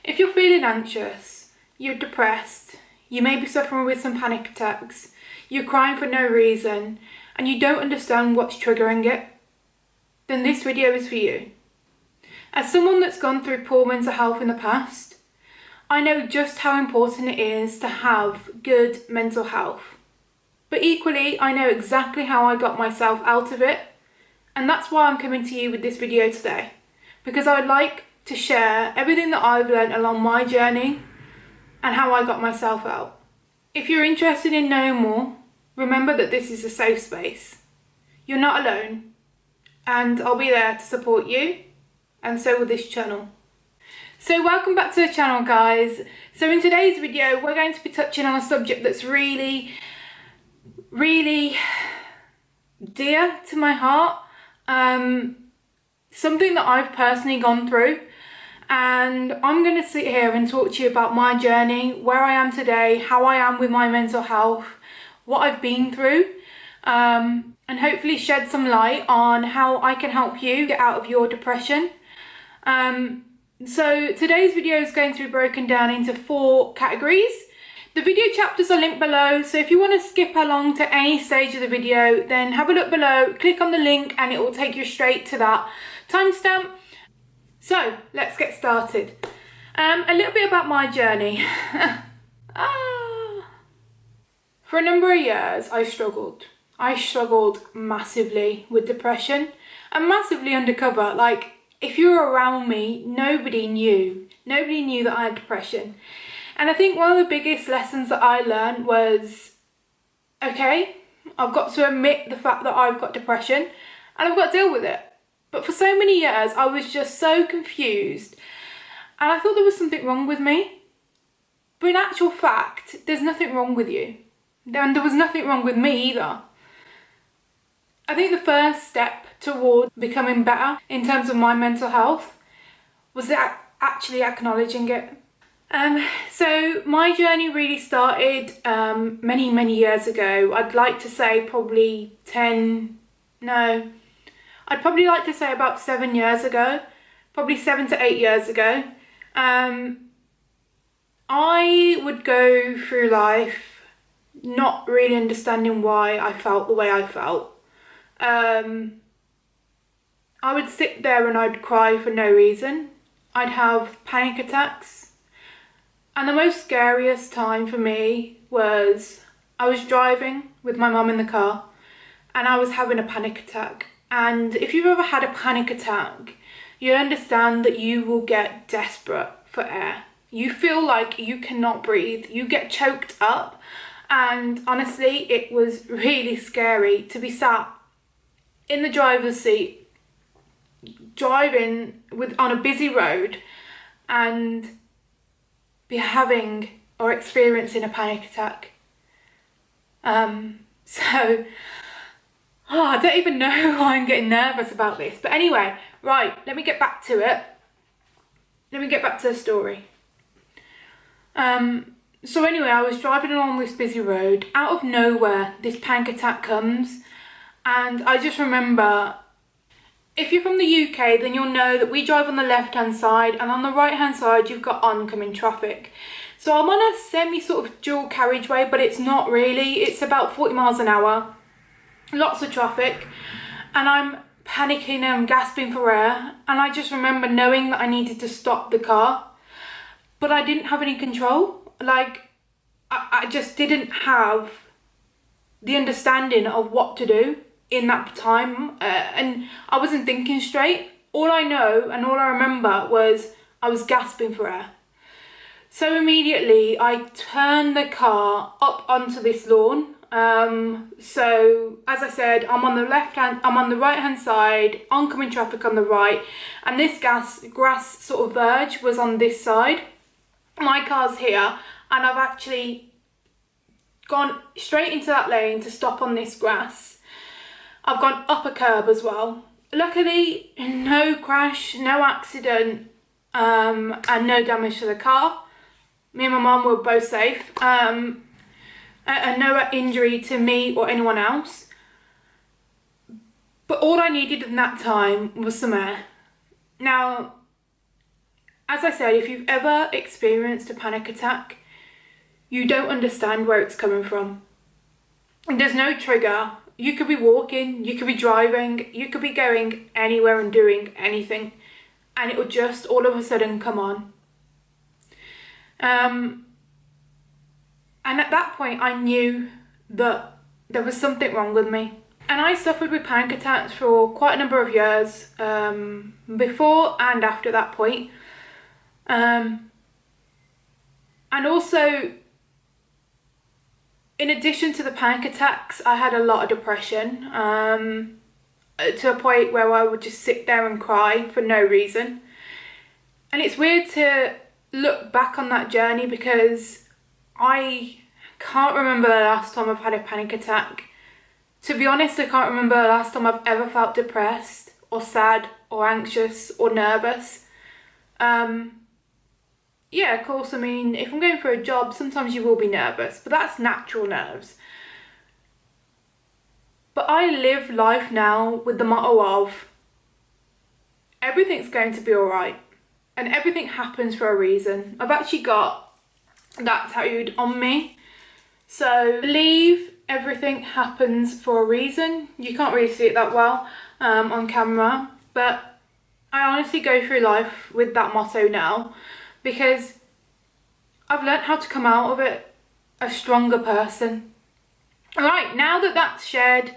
If you're feeling anxious, you're depressed, you may be suffering with some panic attacks, you're crying for no reason, and you don't understand what's triggering it, then this video is for you. As someone that's gone through poor mental health in the past, I know just how important it is to have good mental health. But equally, I know exactly how I got myself out of it, and that's why I'm coming to you with this video today, because I would like to share everything that I've learned along my journey and how I got myself out. If you're interested in knowing more, remember that this is a safe space. You're not alone, and I'll be there to support you, and so will this channel. So welcome back to the channel, guys. So in today's video, we're going to be touching on a subject that's really dear to my heart. Something that I've personally gone through, and I'm going to sit here and talk to you about my journey, where I am today, how I am with my mental health, what I've been through, and hopefully shed some light on how I can help you get out of your depression. So today's video is going to be broken down into 4 categories. The video chapters are linked below, so if you want to skip along to any stage of the video, then have a look below, click on the link and it will take you straight to that timestamp. So let's get started. A little bit about my journey. For a number of years I struggled massively with depression, and massively undercover. Like, if you were around me, nobody knew that I had depression. And I think one of the biggest lessons that I learned was, okay, I've got to admit the fact that I've got depression and I've got to deal with it. But for so many years, I was just so confused and I thought there was something wrong with me. But in actual fact, there's nothing wrong with you. And there was nothing wrong with me either. I think the first step toward becoming better in terms of my mental health was actually acknowledging it. So my journey really started many years ago. I'd like to say probably I'd probably like to say about 7 years ago, probably 7 to 8 years ago. I would go through life not really understanding why I felt the way I felt. I would sit there and I'd cry for no reason. I'd have panic attacks. And the most scariest time for me was I was driving with my mum in the car and I was having a panic attack. And if you've ever had a panic attack, you'll understand that you will get desperate for air. You feel like you cannot breathe. You get choked up. And honestly, it was really scary to be sat in the driver's seat, driving on a busy road and be having or experiencing a panic attack. I don't even know why I'm getting nervous about this. But anyway, right, let me get back to it. Let me get back to the story. So anyway, I was driving along this busy road. Out of nowhere, this panic attack comes. And I just remember, if you're from the UK, then you'll know that we drive on the left-hand side, and on the right-hand side, you've got oncoming traffic. So I'm on a semi sort of dual carriageway, but it's not really. It's about 40 miles an hour. Lots of traffic, and I'm panicking and I'm gasping for air, and I just remember knowing that I needed to stop the car, but I didn't have any control. Like, I just didn't have the understanding of what to do in that time, and I wasn't thinking straight. All I know and all I remember was I was gasping for air. So immediately I turned the car up onto this lawn. So as I said, I'm on the right hand side, oncoming traffic on the right, and this grass sort of verge was on this side. My car's here, and I've actually gone straight into that lane to stop on this grass. I've gone up a curb as well. Luckily, no crash, no accident, and no damage to the car. Me and my mum were both safe. And no injury to me or anyone else. But all I needed in that time was some air. Now, as I said, if you've ever experienced a panic attack, you don't understand where it's coming from. And there's no trigger. You could be walking, you could be driving, you could be going anywhere and doing anything, and it will just all of a sudden come on. And at that point I knew that there was something wrong with me. And I suffered with panic attacks for quite a number of years, before and after that point. And also, in addition to the panic attacks, I had a lot of depression, to a point where I would just sit there and cry for no reason. And it's weird to look back on that journey because I can't remember the last time I've had a panic attack. To be honest, I can't remember the last time I've ever felt depressed or sad or anxious or nervous. Yeah, of course, I mean, if I'm going for a job, sometimes you will be nervous, but that's natural nerves. But I live life now with the motto of everything's going to be alright, and everything happens for a reason. I've actually got that tattooed on me. So, believe everything happens for a reason. You can't really see it that well on camera, but I honestly go through life with that motto now, because I've learnt how to come out of it a stronger person. Alright, now that that's shared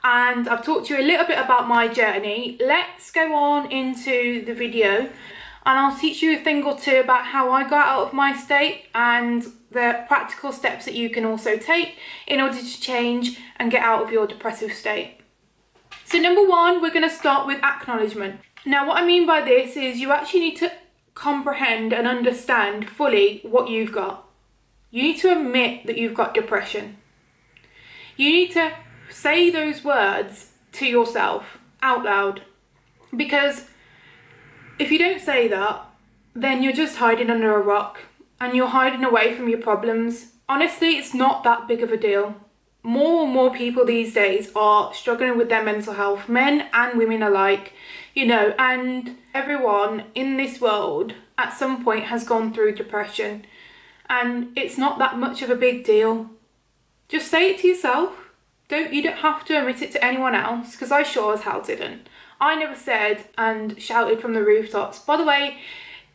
and I've talked to you a little bit about my journey, let's go on into the video, and I'll teach you a thing or two about how I got out of my state and the practical steps that you can also take in order to change and get out of your depressive state. So number one, we're going to start with acknowledgement. Now what I mean by this is you actually need to comprehend and understand fully what you've got. You need to admit that you've got depression. You need to say those words to yourself out loud, because if you don't say that, then you're just hiding under a rock and you're hiding away from your problems. Honestly, it's not that big of a deal. More and more people these days are struggling with their mental health, men and women alike, you know, and everyone in this world at some point has gone through depression, and it's not that much of a big deal. Just say it to yourself. You don't have to admit it to anyone else, because I sure as hell didn't. I never said and shouted from the rooftops, by the way,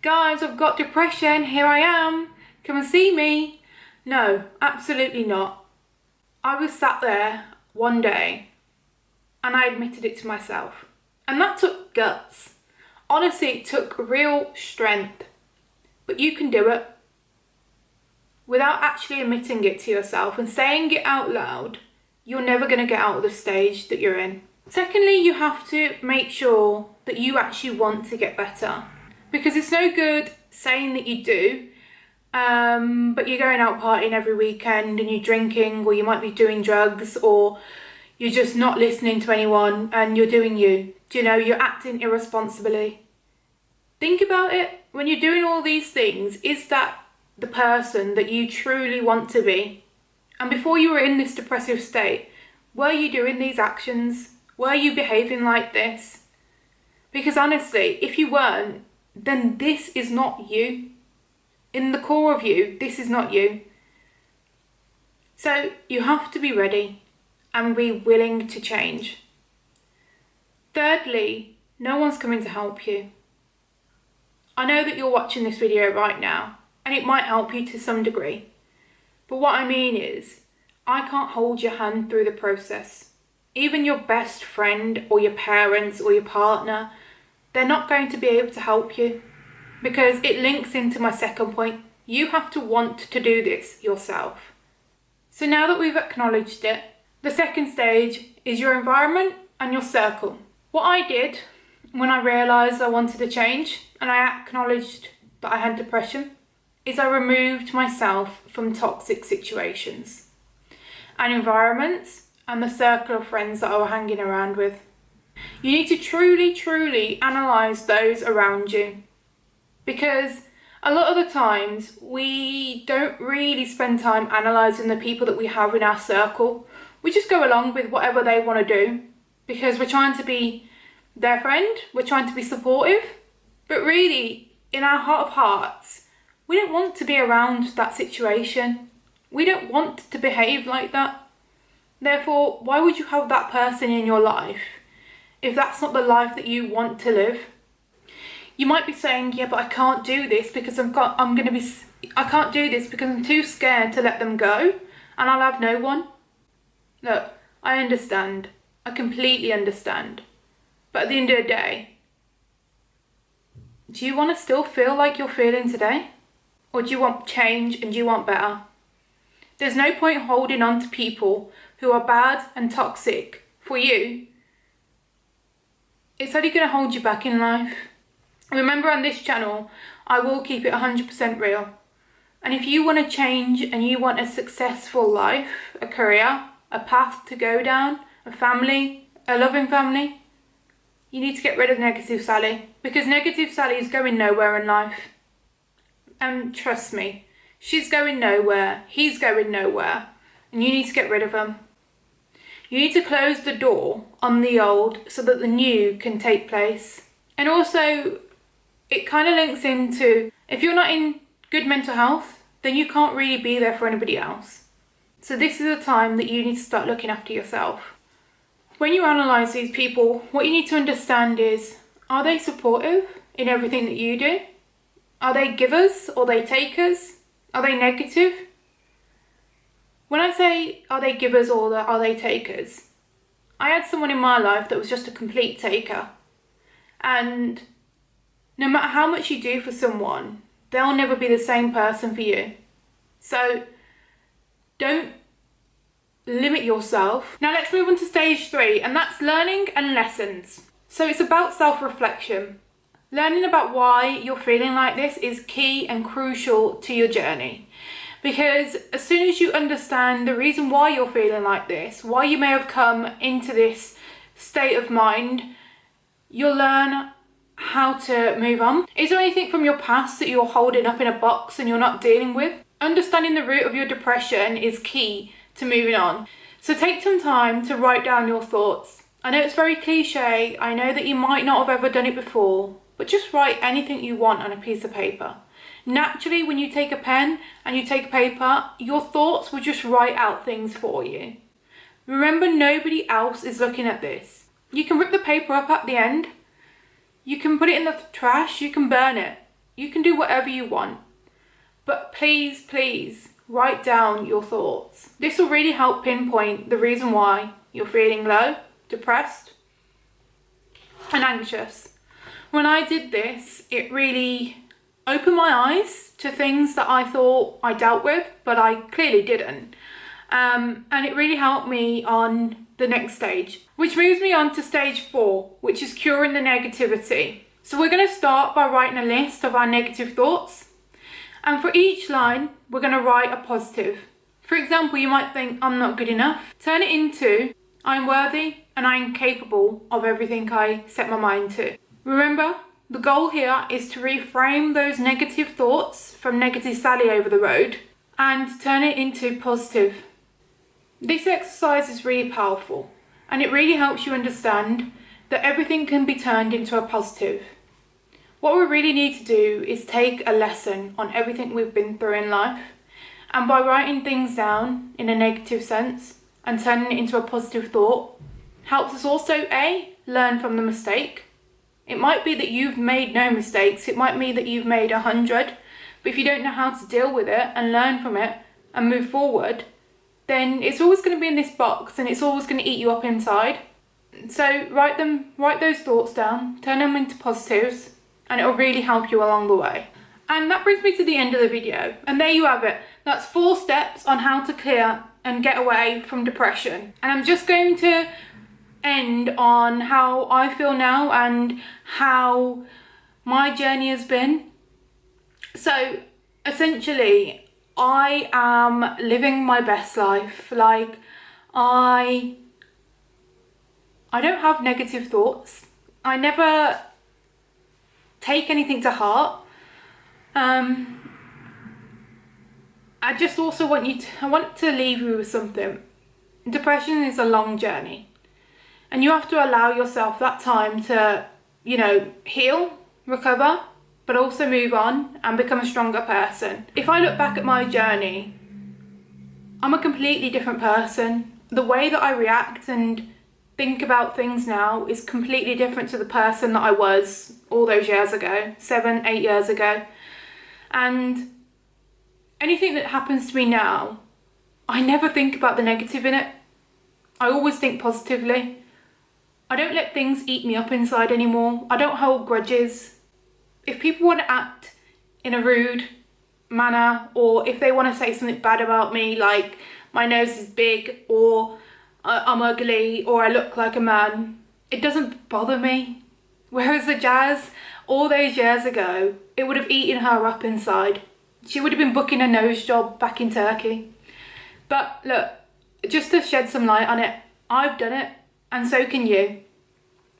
guys, I've got depression, here I am, come and see me. No, absolutely not. I was sat there one day and I admitted it to myself. And that took guts. Honestly, it took real strength. But you can do it. Without actually admitting it to yourself and saying it out loud, you're never going to get out of the stage that you're in. Secondly, you have to make sure that you actually want to get better. Because it's no good saying that you do, but you're going out partying every weekend and you're drinking, or you might be doing drugs, or you're just not listening to anyone and you're doing you. Do you know, you're acting irresponsibly. Think about it. When you're doing all these things, is that the person that you truly want to be? And before you were in this depressive state, were you doing these actions? Were you behaving like this? Because honestly, if you weren't, then this is not you. In the core of you, this is not you. So you have to be ready and be willing to change. Thirdly, no one's coming to help you. I know that you're watching this video right now, and it might help you to some degree. But what I mean is, I can't hold your hand through the process. Even your best friend or your parents or your partner, they're not going to be able to help you, because it links into my second point. You have to want to do this yourself. So now that we've acknowledged it, the second stage is your environment and your circle. What I did when I realised I wanted to change and I acknowledged that I had depression is I removed myself from toxic situations and environments and the circle of friends that I was hanging around with. You need to truly analyse those around you, because a lot of the times we don't really spend time analysing the people that we have in our circle. We just go along with whatever they want to do because we're trying to be their friend, we're trying to be supportive, but really in our heart of hearts, we don't want to be around that situation. We don't want to behave like that. Therefore, why would you have that person in your life if that's not the life that you want to live? You might be saying, yeah, but I can't do this because I can't do this because I'm too scared to let them go and I'll have no one. Look, I understand. I completely understand. But at the end of the day, do you want to still feel like you're feeling today? Or do you want change and do you want better? There's no point holding on to people who are bad and toxic for you. It's only going to hold you back in life. Remember, on this channel, I will keep it 100% real. And if you want to change and you want a successful life, a career, a path to go down, a family, a loving family, you need to get rid of Negative Sally. Because Negative Sally is going nowhere in life. And trust me, she's going nowhere, he's going nowhere, and you need to get rid of them. You need to close the door on the old so that the new can take place. And also, it kind of links into, if you're not in good mental health, then you can't really be there for anybody else. So this is a time that you need to start looking after yourself. When you analyse these people, what you need to understand is, are they supportive in everything that you do? Are they givers or are they takers? Are they negative? When I say are they givers or are they takers, I had someone in my life that was just a complete taker. And no matter how much you do for someone, they'll never be the same person for you. So don't limit yourself. Now let's move on to stage 3, and that's learning and lessons. So it's about self-reflection. Learning about why you're feeling like this is key and crucial to your journey. Because as soon as you understand the reason why you're feeling like this, why you may have come into this state of mind, you'll learn how to move on. Is there anything from your past that you're holding up in a box and you're not dealing with? Understanding the root of your depression is key to moving on. So take some time to write down your thoughts. I know it's very cliche, I know that you might not have ever done it before, but just write anything you want on a piece of paper. Naturally, when you take a pen and you take paper, your thoughts will just write out things for you. Remember, nobody else is looking at this. You can rip the paper up at the end, you can put it in the trash, you can burn it, you can do whatever you want. But please, please, write down your thoughts. This will really help pinpoint the reason why you're feeling low, depressed, and anxious. When I did this, it really opened my eyes to things that I thought I dealt with, but I clearly didn't. And it really helped me on the next stage, which moves me on to stage 4, which is curing the negativity. So we're going to start by writing a list of our negative thoughts. And for each line, we're going to write a positive. For example, you might think, I'm not good enough. Turn it into, I'm worthy and I'm capable of everything I set my mind to. Remember, the goal here is to reframe those negative thoughts from Negative Sally over the road and turn it into positive. This exercise is really powerful and it really helps you understand that everything can be turned into a positive. What we really need to do is take a lesson on everything we've been through in life, and by writing things down in a negative sense and turning it into a positive thought helps us also learn from the mistake. It might be that you've made no mistakes, it might be that you've made 100, but if you don't know how to deal with it and learn from it and move forward, then it's always going to be in this box and it's always going to eat you up inside. So write those thoughts down, turn them into positives, and it will really help you along the way. And that brings me to the end of the video, and there you have it. That's 4 steps on how to clear and get away from depression. And I'm just going to end on how I feel now and how my journey has been. So essentially, I am living my best life. Like, I don't have negative thoughts. I never take anything to heart. I just also want to leave you with something. Depression is a long journey, and you have to allow yourself that time to, heal, recover, but also move on and become a stronger person. If I look back at my journey, I'm a completely different person. The way that I react and think about things now is completely different to the person that I was all those years ago, 7, 8 years ago. And anything that happens to me now, I never think about the negative in it. I always think positively. I don't let things eat me up inside anymore. I don't hold grudges. If people want to act in a rude manner, or if they want to say something bad about me, like my nose is big, or I'm ugly, or I look like a man, it doesn't bother me. Whereas the Jazz, all those years ago, it would have eaten her up inside. She would have been booking a nose job back in Turkey. But look, just to shed some light on it, I've done it, and so can you.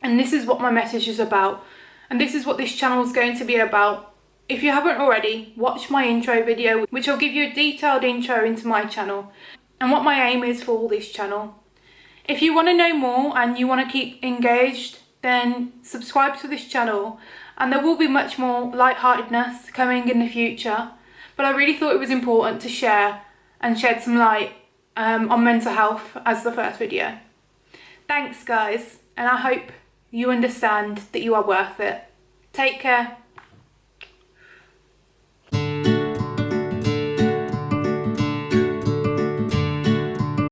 And this is what my message is about. And this is what this channel is going to be about. If you haven't already, watch my intro video, which will give you a detailed intro into my channel and what my aim is for this channel. If you want to know more and you want to keep engaged, then subscribe to this channel, and there will be much more lightheartedness coming in the future. But I really thought it was important to share and shed some light on mental health as the first video. Thanks guys, and I hope you understand that you are worth it. Take care.